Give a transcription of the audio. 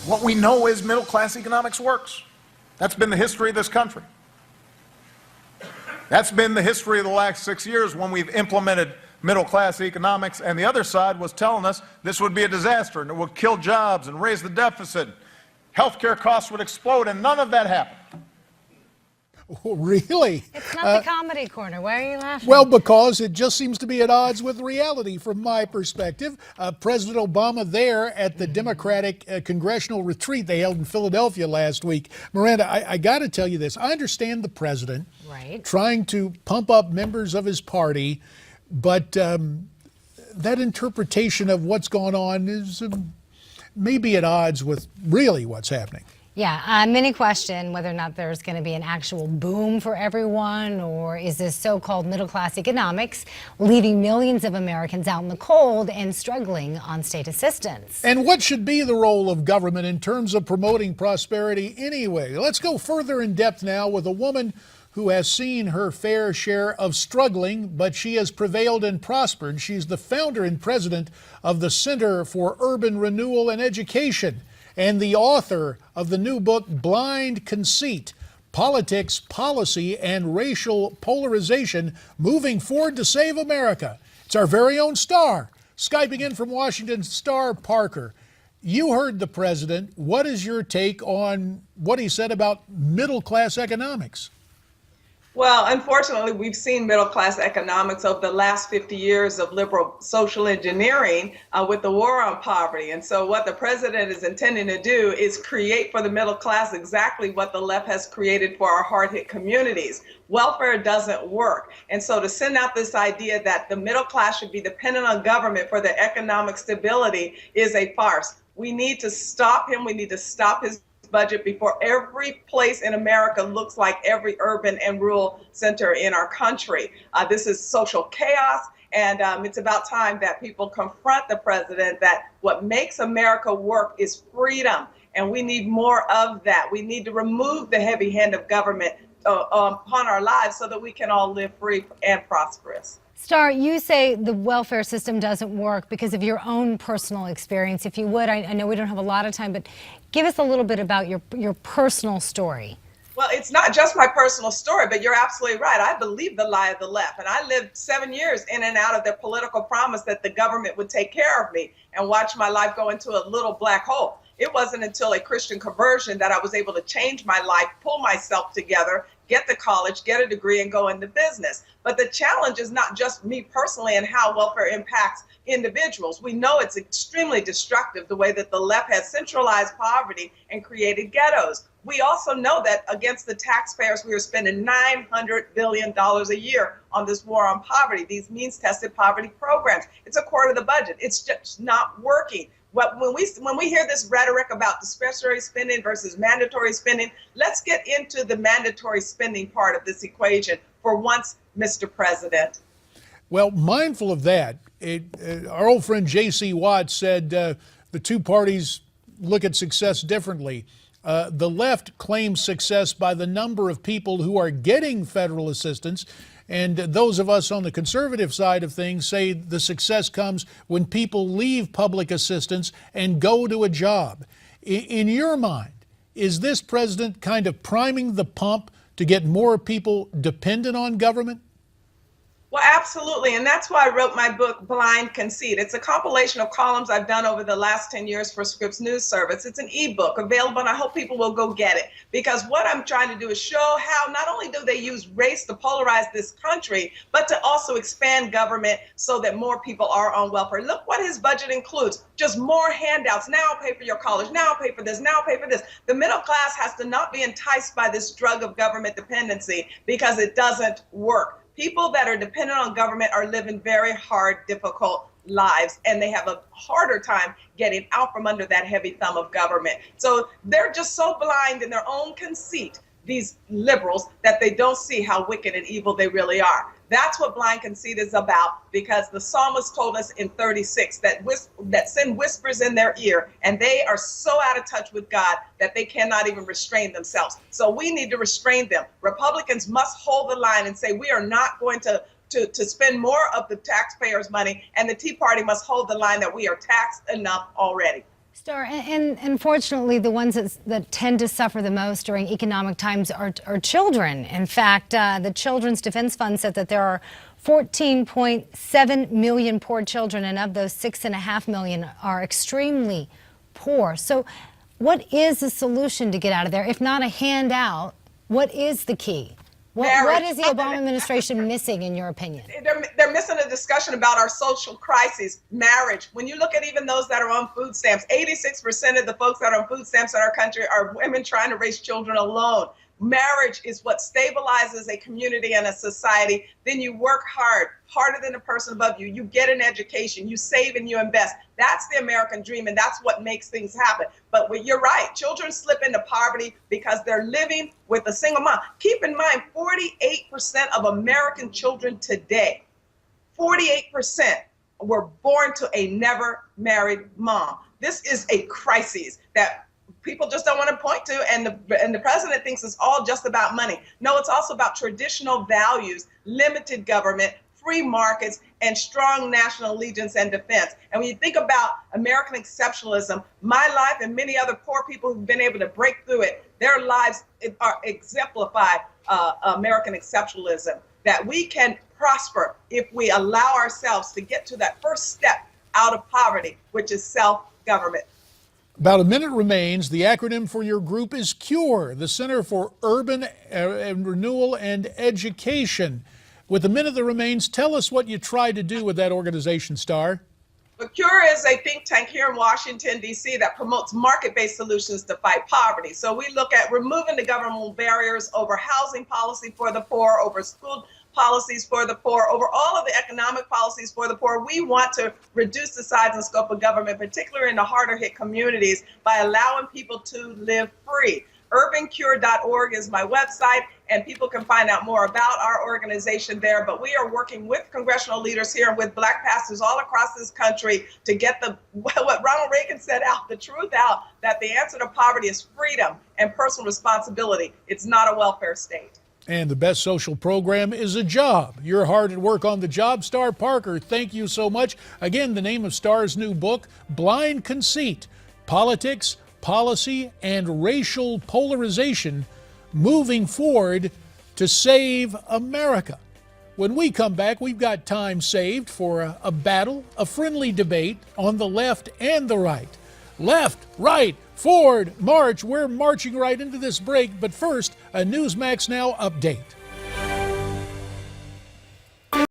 What we know is middle-class economics works. That's been the history of this country. That's been the history of the last 6 years when we've implemented middle-class economics, and the other side was telling us this would be a disaster and it would kill jobs and raise the deficit. Healthcare costs would explode, and none of that happened. Oh, really? It's not the comedy corner. Why are you laughing? Well, because it just seems to be at odds with reality from my perspective. President Obama there at the Democratic congressional retreat they held in Philadelphia last week. Miranda, I got to tell you this. I understand the president trying to pump up members of his party, but that interpretation of what's going on is maybe at odds with really what's happening. Yeah, many question whether or not there's going to be an actual boom for everyone, or is this so-called middle-class economics leaving millions of Americans out in the cold and struggling on state assistance? And what should be the role of government in terms of promoting prosperity anyway? Let's go further in depth now with a woman who has seen her fair share of struggling, but she has prevailed and prospered. She's the founder and president of the Center for Urban Renewal and Education, and the author of the new book, Blind Conceit, Politics, Policy, and Racial Polarization Moving Forward to Save America. It's our very own Star. Skyping in from Washington, Star Parker. You heard the president. What is your take on what he said about middle-class economics? Well, unfortunately, we've seen middle-class economics over the last 50 years of liberal social engineering with the war on poverty. And so what the president is intending to do is create for the middle class exactly what the left has created for our hard-hit communities. Welfare doesn't work. And so to send out this idea that the middle class should be dependent on government for their economic stability is a farce. We need to stop him. We need to stop his budget before every place in America looks like every urban and rural center in our country. This is social chaos, and it's about time that people confront the president that what makes America work is freedom, and we need more of that. We need to remove the heavy hand of government upon our lives so that we can all live free and prosperous. Star, you say the welfare system doesn't work because of your own personal experience. If you would, I know we don't have a lot of time, but give us a little bit about your personal story. Well, it's not just my personal story, but you're absolutely right. I believe the lie of the left, and I lived 7 years in and out of their political promise that the government would take care of me, and watch my life go into a little black hole. It wasn't until a Christian conversion that I was able to change my life, pull myself together, get to college, get a degree, and go into business. But the challenge is not just me personally and how welfare impacts individuals. We know it's extremely destructive the way that the left has centralized poverty and created ghettos. We also know that against the taxpayers, we are spending $900 billion a year on this war on poverty, these means-tested poverty programs. It's a quarter of the budget. It's just not working. When we hear this rhetoric about discretionary spending versus mandatory spending, let's get into the mandatory spending part of this equation for once, Mr. President. Well, mindful of that, our old friend J.C. Watt said the two parties look at success differently. The left claims success by the number of people who are getting federal assistance, and those of us on the conservative side of things say the success comes when people leave public assistance and go to a job. In your mind, is this president kind of priming the pump to get more people dependent on government? Well, absolutely. And that's why I wrote my book, Blind Conceit. It's a compilation of columns I've done over the last 10 years for Scripps News Service. It's an ebook available, and I hope people will go get it. Because what I'm trying to do is show how not only do they use race to polarize this country, but to also expand government so that more people are on welfare. Look what his budget includes. Just more handouts. Now I'll pay for your college. Now I'll pay for this. Now I'll pay for this. The middle class has to not be enticed by this drug of government dependency because it doesn't work. People that are dependent on government are living very hard, difficult lives, and they have a harder time getting out from under that heavy thumb of government. So they're just so blind in their own conceit, these liberals, that they don't see how wicked and evil they really are. That's what blind conceit is about, because the psalmist told us in 36 that sin whispers in their ear, and they are so out of touch with God that they cannot even restrain themselves. So we need to restrain them. Republicans must hold the line and say we are not going to spend more of the taxpayers' money, and the Tea Party must hold the line that we are taxed enough already. Star, and unfortunately, the ones that tend to suffer the most during economic times are children. In fact, the Children's Defense Fund said that there are 14.7 million poor children, and of those, 6.5 million are extremely poor. So what is the solution to get out of there? If not a handout, what is the key? What is the Obama administration missing, in your opinion? They're missing a discussion about our social crises. Marriage. When you look at even those that are on food stamps, 86% of the folks that are on food stamps in our country are women trying to raise children alone. Marriage is what stabilizes a community and a society. Then you work hard, harder than the person above you. You get an education, you save and you invest. That's the American dream, and that's what makes things happen. But you're right, children slip into poverty because they're living with a single mom. Keep in mind, 48% of American children today, 48% were born to a never married mom. This is a crisis that people just don't want to point to, and the president thinks it's all just about money. No, it's also about traditional values, limited government, free markets, and strong national allegiance and defense. And when you think about American exceptionalism, my life and many other poor people who've been able to break through it, their lives are exemplified American exceptionalism, that we can prosper if we allow ourselves to get to that first step out of poverty, which is self-government. About a minute remains. The acronym for your group is CURE, the Center for Urban Renewal and Education. With the minute that remains, tell us what you tried to do with that organization, Star. But CURE is a think tank here in Washington, D.C. that promotes market-based solutions to fight poverty. So we look at removing the governmental barriers over housing policy for the poor, over school policies for the poor, over all of the economic policies for the poor. We want to reduce the size and scope of government, particularly in the harder hit communities, by allowing people to live free. urbancure.org is my website, and people can find out more about our organization there. But we are working with congressional leaders here and with Black pastors all across this country to get what Ronald Reagan said out, the truth out, that the answer to poverty is freedom and personal responsibility. It's not a welfare state. And the best social program is a job. You're hard at work on the job. Star Parker, thank you so much. Again, the name of Star's new book, Blind Conceit, Politics, Policy, and Racial Polarization Moving Forward to Save America. When we come back, we've got time saved for a battle, a friendly debate on the left and the right. Left, right, forward, march. We're marching right into this break, but first, a Newsmax Now update.